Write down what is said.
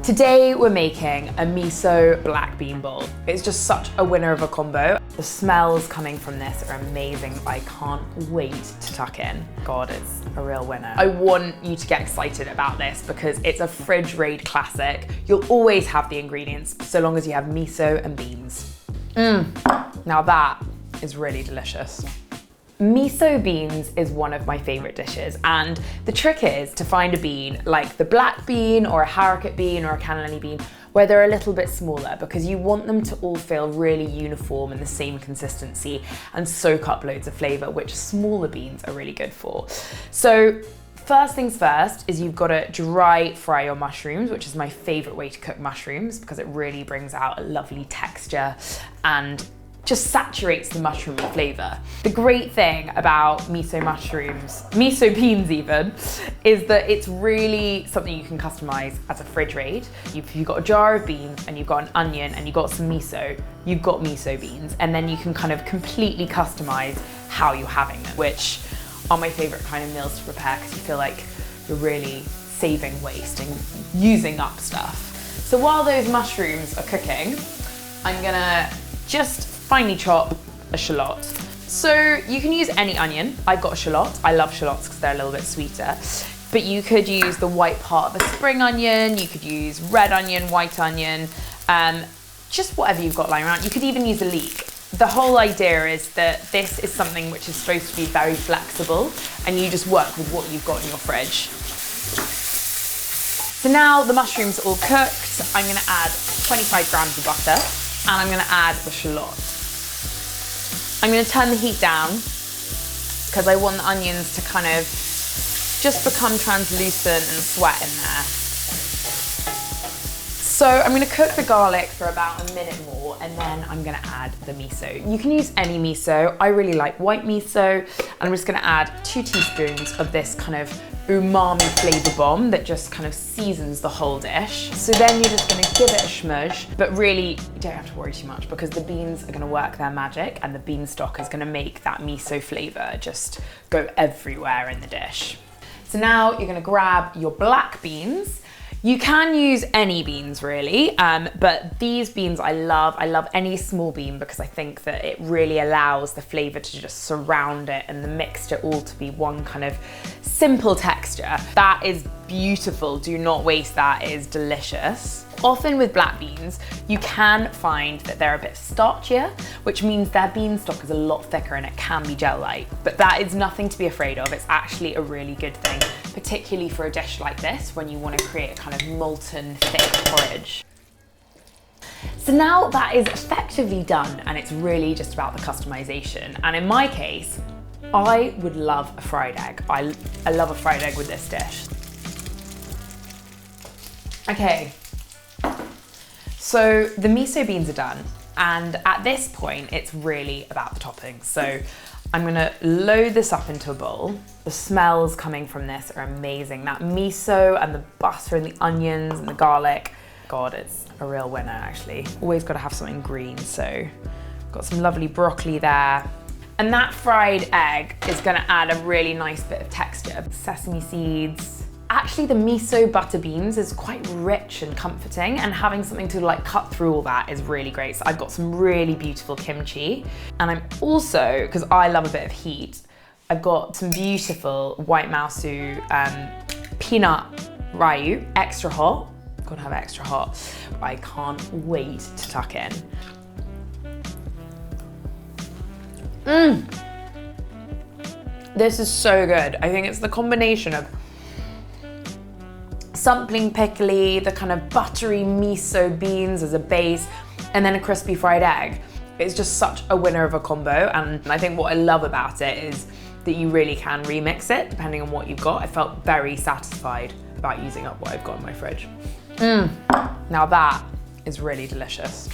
Today we're making a miso black bean bowl. It's just such a winner of a combo. The smells coming from this are amazing. I can't wait to tuck in. God, it's a real winner. I want you to get excited about this because it's a fridge raid classic. You'll always have the ingredients so long as you have miso and beans. Now that is really delicious. Miso beans is one of my favorite dishes, and the trick is to find a bean like the black bean or a haricot bean or a cannellini bean where they're a little bit smaller, because you want them to all feel really uniform and the same consistency and soak up loads of flavor, which smaller beans are really good for. So first things first is you've got to dry fry your mushrooms, which is my favorite way to cook mushrooms because it really brings out a lovely texture and just saturates the mushroom with flavor. The great thing about miso mushrooms, miso beans even, is that it's really something you can customize as a fridge raid. If you've got a jar of beans and you've got an onion and you've got some miso, you've got miso beans, and then you can kind of completely customize how you're having them, which are my favorite kind of meals to prepare because you feel like you're really saving waste and using up stuff. So while those mushrooms are cooking, I'm gonna just finely chop a shallot. So you can use any onion. I've got a shallot. I love shallots because they're a little bit sweeter. But you could use the white part of a spring onion. You could use red onion, white onion, just whatever you've got lying around. You could even use a leek. The whole idea is that this is something which is supposed to be very flexible and you just work with what you've got in your fridge. So now the mushrooms are all cooked. I'm gonna add 25 grams of butter and I'm gonna add the shallot. I'm gonna turn the heat down because I want the onions to kind of just become translucent and sweat in there. So I'm gonna cook the garlic for about a minute more and then I'm gonna add the miso. You can use any miso. I really like white miso, and I'm just gonna add 2 teaspoons of this kind of umami flavor bomb that just kind of seasons the whole dish. So then you're just gonna give it a smudge, but really you don't have to worry too much because the beans are gonna work their magic and the bean stock is gonna make that miso flavor just go everywhere in the dish. So now you're gonna grab your black beans. You can use any beans really, but these beans I love. I love any small bean because I think that it really allows the flavor to just surround it and the mixture all to be one kind of simple texture. That is beautiful. Do not waste that. It is delicious. Often with black beans, you can find that they're a bit starchier, which means their bean stock is a lot thicker and it can be gel-like. But that is nothing to be afraid of. It's actually a really good thing, particularly for a dish like this when you want to create a kind of molten, thick porridge. So now that is effectively done and it's really just about the customization. And in my case, I would love a fried egg. I love a fried egg with this dish. Okay. So the miso beans are done, and at this point, it's really about the toppings. So I'm gonna load this up into a bowl. The smells coming from this are amazing. That miso and the butter and the onions and the garlic. God, it's a real winner actually. Always gotta have something green, so got some lovely broccoli there. And that fried egg is gonna add a really nice bit of texture. Sesame seeds. Actually, the miso butter beans is quite rich and comforting, and having something to like cut through all that is really great. So I've got some really beautiful kimchi, and I'm also, because I love a bit of heat, I've got some beautiful white mausu peanut ryu, extra hot. Gotta have extra hot. I can't wait to tuck in. This is so good. I think it's the combination of something pickly, the kind of buttery miso beans as a base, and then a crispy fried egg. It's just such a winner of a combo, and I think what I love about it is that you really can remix it depending on what you've got. I felt very satisfied about using up what I've got in my fridge. Now that is really delicious.